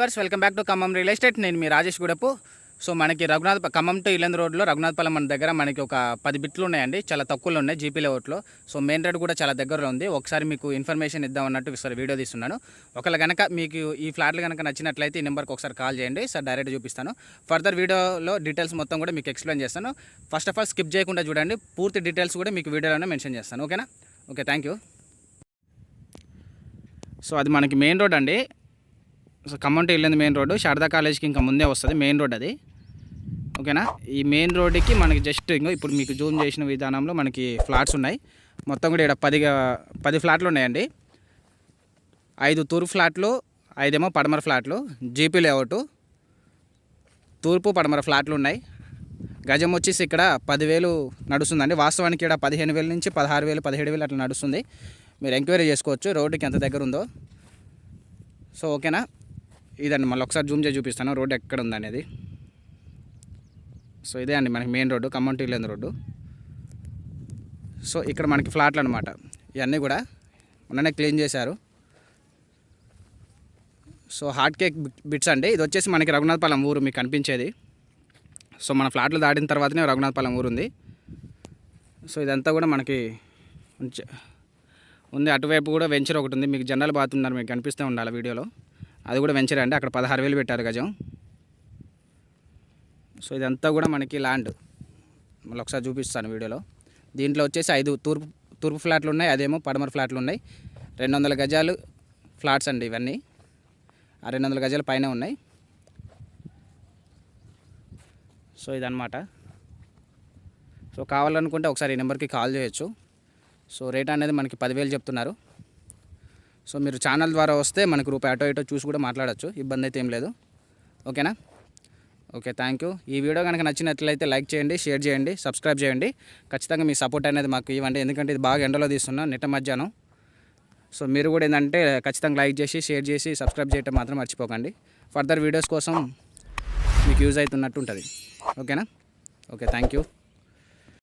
Viewers welcome back to Khammam real estate. నేను మీ Rajesh Gudapu. So మనకి Khammam to Yellandu రోడ్లో రఘునాథపాలెం మన దగ్గర మనకి ఒక 10 బిట్లు ఉన్నాయండి. చాలా తక్కువలో ఉన్నాయి జీపీ లేఅవుట్లో. సో మెయిన్ రోడ్ కూడా చాలా దగ్గరలో ఉంది. ఒకసారి మీకు ఇన్ఫర్మేషన్ ఇద్దాం అన్నట్టు ఒకసారి వీడియో తీస్తున్నాను. ఒకవేళ కనుక మీకు ఈ ఫ్లాట్లు కనుక నచ్చినట్లయితే ఈ నెంబర్కి ఒకసారి కాల్ చేయండి సార్, డైరెక్ట్ చూపిస్తాను. ఫర్దర్ వీడియోలో డీటెయిల్స్ మొత్తం కూడా మీకు ఎక్స్ప్లెయిన్ చేస్తాను. ఫస్ట్ ఆఫ్ ఆల్ స్కిప్ చేయకుండా చూడండి, పూర్తి డీటెయిల్స్ కూడా మీకు వీడియోలోనే మెన్షన్ చేస్తాను. ఓకేనా? Okay, thank you. సో అది మనకి మెయిన్ రోడ్ అండి. So Khammam to Illandu main road, Sharada కాలేజ్కి ఇంకా ముందే వస్తుంది మెయిన్ రోడ్ అది. ఓకేనా? ఈ మెయిన్ రోడ్డుకి మనకి జస్ట్ ఇప్పుడు మీకు జూమ్ చేసిన విధానంలో మనకి ఫ్లాట్స్ ఉన్నాయి. మొత్తం కూడా ఇక్కడ 10 ఫ్లాట్లు ఉన్నాయండి. 5 తూర్పు ఫ్లాట్లు, 5 ఏమో పడమర ఫ్లాట్లు. జీపీ లేఅవుట్ తూర్పు పడమర ఫ్లాట్లు ఉన్నాయి. గజం వచ్చేసి ఇక్కడ 10,000 నడుస్తుందండి. వాస్తవానికి ఇక్కడ 15,000 నుంచి 16,000 17,000 అట్లా నడుస్తుంది. మీరు ఎంక్వైరీ చేసుకోవచ్చు రోడ్డుకి ఎంత దగ్గర ఉందో. సో ఓకేనా? ఇదండి, మళ్ళీ ఒకసారి జూమ్ చేసి చూపిస్తాను రోడ్డు ఎక్కడ ఉందనేది. సో ఇదే అండి మనకి main road, Khammam to Illandu road. So ఇక్కడ మనకి ఫ్లాట్లు అనమాట. ఇవన్నీ కూడా మొన్ననే క్లీన్ చేశారు. సో హాట్ కేక్ బిట్స్ అండి. ఇది వచ్చేసి మనకి రఘునాథపాలెం ఊరు మీకు కనిపించేది. సో మన ఫ్లాట్లు దాటిన తర్వాతనే రఘునాథపాలెం ఊరు ఉంది. సో ఇదంతా కూడా మనకి ఉంది. అటువైపు కూడా వెంచర్ ఒకటి ఉంది. మీకు జనరల్ బాత్ ఉన్నారు, మీకు కనిపిస్తూ ఉండాలి వీడియోలో. అది కూడా వెంచర్ అండి. అక్కడ 16,000 పెట్టారు గజం. సో ఇదంతా కూడా మనకి ల్యాండ్. మళ్ళీ ఒకసారి చూపిస్తాను వీడియోలో. దీంట్లో వచ్చేసి 5 తూర్పు ఫ్లాట్లు ఉన్నాయి, అదేమో పడమర ఫ్లాట్లు ఉన్నాయి. 200 గజాలు ఫ్లాట్స్ అండి ఇవన్నీ. ఆ 200 గజాల పైన ఉన్నాయి. సో ఇదన్నమాట. సో కావాలనుకుంటే ఒకసారి ఈ నెంబర్కి కాల్ చేయొచ్చు. సో రేట్ అనేది మనకి 10,000 చెప్తున్నారు. సో మీరు ఛానల్ ద్వారా వస్తే మనకు రూపాయి అటో ఇటో చూసి కూడా మాట్లాడచ్చు, ఇబ్బంది అయితే ఏం లేదు. ఓకేనా? Okay, thank you. ఈ వీడియో కనుక నచ్చినట్లయితే లైక్ చేయండి, షేర్ చేయండి, సబ్స్క్రైబ్ చేయండి. ఖచ్చితంగా మీ సపోర్ట్ అనేది మాకు ఇవ్వండి, ఎందుకంటే ఇది బాగా ఎండలో తీస్తున్నా నిట్ట మధ్యాహ్నం. సో మీరు కూడా ఏంటంటే ఖచ్చితంగా లైక్ చేసి, షేర్ చేసి, సబ్స్క్రైబ్ చేయటం మాత్రం మర్చిపోకండి. ఫర్దర్ వీడియోస్ కోసం మీకు యూజ్ అవుతున్నట్టు ఉంటుంది. ఓకేనా? Okay, thank you.